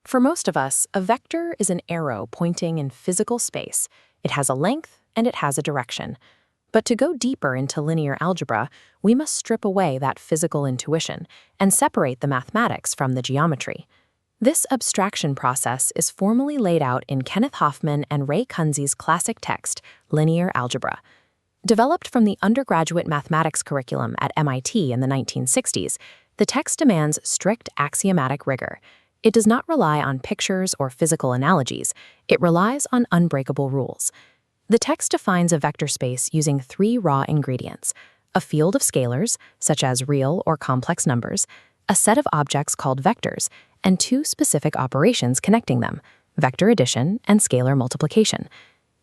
For most of us, a vector is an arrow pointing in physical space. It has a length and it has a direction. But to go deeper into linear algebra, we must strip away that physical intuition and separate the mathematics from the geometry. This abstraction process is formally laid out in Kenneth Hoffman and Ray Kunze's classic text, Linear Algebra. Developed from the undergraduate mathematics curriculum at MIT in the 1960s, the text demands strict axiomatic rigor. It does not rely on pictures or physical analogies. It relies on unbreakable rules. The text defines a vector space using 3 raw ingredients: a field of scalars, such as real or complex numbers, a set of objects called vectors, and 2 specific operations connecting them: vector addition and scalar multiplication.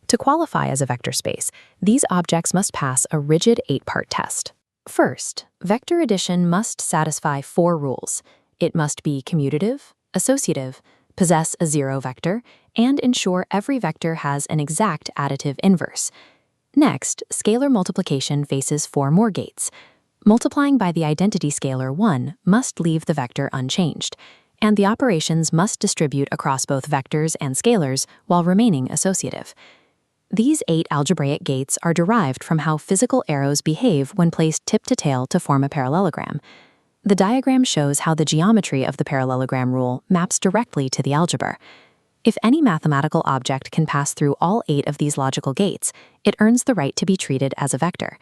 To qualify as a vector space, these objects must pass a rigid 8-part test. First, vector addition must satisfy 4 rules. It must be commutative, associative, possess a 0 vector, and ensure every vector has an exact additive inverse. Next, scalar multiplication faces 4 more gates. Multiplying by the identity scalar 1 must leave the vector unchanged, and the operations must distribute across both vectors and scalars while remaining associative. These 8 algebraic gates are derived from how physical arrows behave when placed tip to tail to form a parallelogram. The diagram shows how the geometry of the parallelogram rule maps directly to the algebra. If any mathematical object can pass through all 8 of these logical gates, it earns the right to be treated as a vector.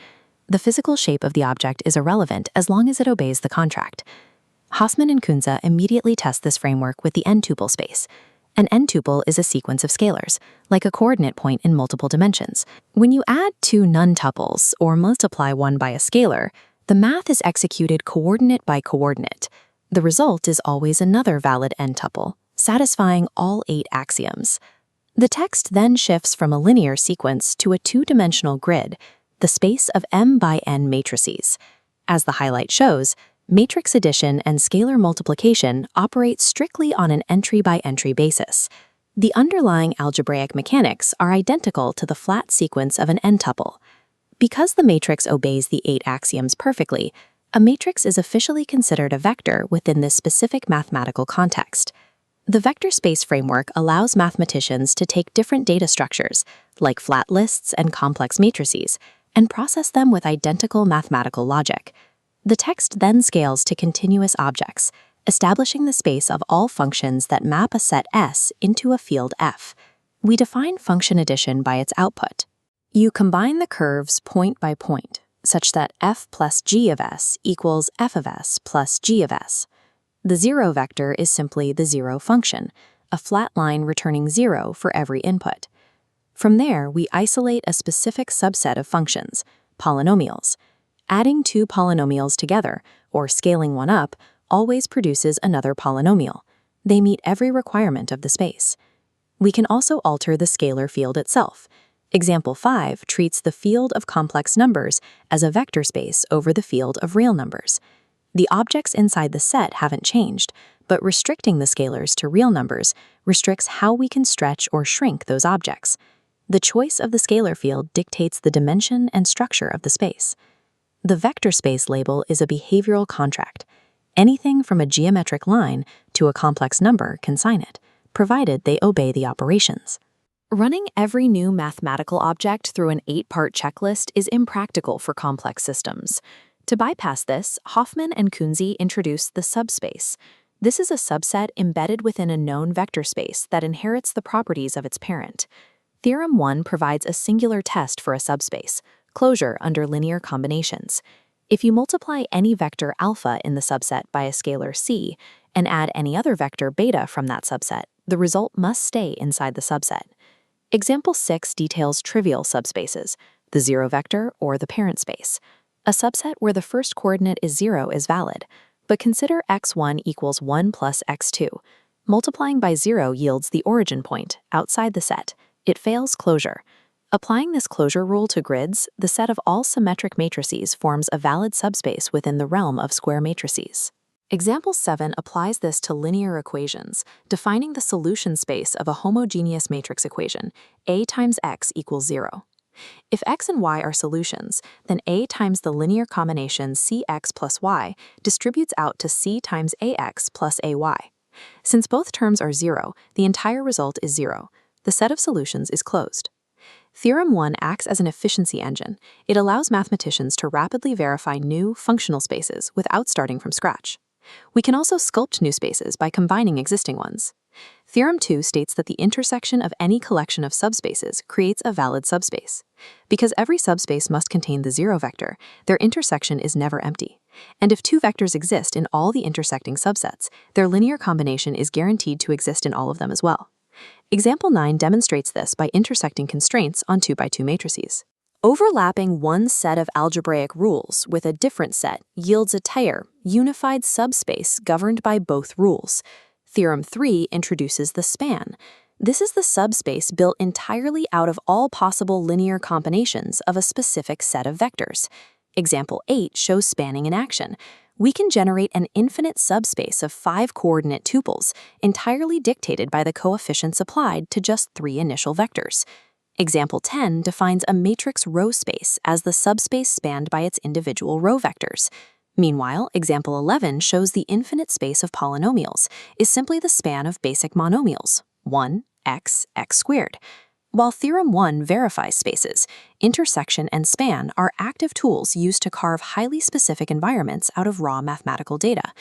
The physical shape of the object is irrelevant as long as it obeys the contract. Hoffman and Kunze immediately test this framework with the n-tuple space. An n-tuple is a sequence of scalars, like a coordinate point in multiple dimensions. When you add 2 non-tuples or multiply one by a scalar, the math is executed coordinate by coordinate. The result is always another valid n-tuple, satisfying all 8 axioms. The text then shifts from a linear sequence to a 2-dimensional grid, the space of m by n matrices. As the highlight shows, matrix addition and scalar multiplication operate strictly on an entry-by-entry basis. The underlying algebraic mechanics are identical to the flat sequence of an n-tuple. Because the matrix obeys the 8 axioms perfectly, a matrix is officially considered a vector within this specific mathematical context. The vector space framework allows mathematicians to take different data structures, like flat lists and complex matrices, and process them with identical mathematical logic. The text then scales to continuous objects, establishing the space of all functions that map a set S into a field F. We define function addition by its output. You combine the curves point by point, such that f plus g of s equals f of s plus g of s. The 0 vector is simply the 0 function, a flat line returning 0 for every input. From there, we isolate a specific subset of functions, polynomials. Adding 2 polynomials together, or scaling one up, always produces another polynomial. They meet every requirement of the space. We can also alter the scalar field itself. Example 5 treats the field of complex numbers as a vector space over the field of real numbers. The objects inside the set haven't changed, but restricting the scalars to real numbers restricts how we can stretch or shrink those objects. The choice of the scalar field dictates the dimension and structure of the space. The vector space label is a behavioral contract. Anything from a geometric line to a complex number can sign it, provided they obey the operations. Running every new mathematical object through an 8-part checklist is impractical for complex systems. To bypass this, Hoffman and Kunze introduced the subspace. This is a subset embedded within a known vector space that inherits the properties of its parent. Theorem 1 provides a singular test for a subspace, closure under linear combinations. If you multiply any vector alpha in the subset by a scalar c and add any other vector beta from that subset, the result must stay inside the subset. Example 6 details trivial subspaces, the 0 vector or the parent space. A subset where the first coordinate is 0 is valid, but consider x1 equals 1 plus x2. Multiplying by 0 yields the origin point, outside the set. It fails closure. Applying this closure rule to grids, the set of all symmetric matrices forms a valid subspace within the realm of square matrices. Example 7 applies this to linear equations, defining the solution space of a homogeneous matrix equation, A times x equals 0. If x and y are solutions, then A times the linear combination cx plus y distributes out to c times ax plus ay. Since both terms are 0, the entire result is 0. The set of solutions is closed. Theorem 1 acts as an efficiency engine. It allows mathematicians to rapidly verify new functional spaces without starting from scratch. We can also sculpt new spaces by combining existing ones. Theorem 2 states that the intersection of any collection of subspaces creates a valid subspace. Because every subspace must contain the 0 vector, their intersection is never empty. And if two vectors exist in all the intersecting subsets, their linear combination is guaranteed to exist in all of them as well. Example 9 demonstrates this by intersecting constraints on 2x2 matrices. Overlapping one set of algebraic rules with a different set yields a TIFR, unified subspace governed by both rules. Theorem 3 introduces the span. This is the subspace built entirely out of all possible linear combinations of a specific set of vectors. Example 8 shows spanning in action. We can generate an infinite subspace of 5 coordinate tuples, entirely dictated by the coefficients applied to just 3 initial vectors. Example 10 defines a matrix row space as the subspace spanned by its individual row vectors. Meanwhile, example 11 shows the infinite space of polynomials is simply the span of basic monomials, 1, x, x squared. While Theorem 1 verifies spaces, intersection and span are active tools used to carve highly specific environments out of raw mathematical data.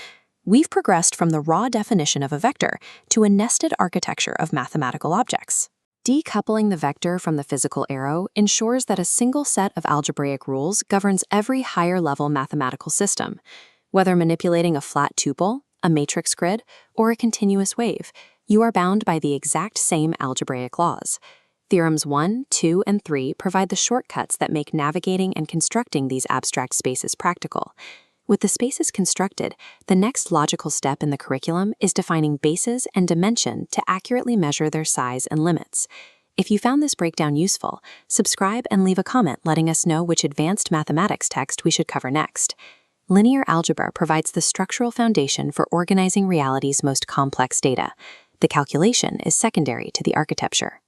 We've progressed from the raw definition of a vector to a nested architecture of mathematical objects. Decoupling the vector from the physical arrow ensures that a single set of algebraic rules governs every higher-level mathematical system. Whether manipulating a flat tuple, a matrix grid, or a continuous wave, you are bound by the exact same algebraic laws. Theorems 1, 2, and 3 provide the shortcuts that make navigating and constructing these abstract spaces practical. With the spaces constructed, the next logical step in the curriculum is defining bases and dimension to accurately measure their size and limits. If you found this breakdown useful, subscribe and leave a comment letting us know which advanced mathematics text we should cover next. Linear algebra provides the structural foundation for organizing reality's most complex data. The calculation is secondary to the architecture.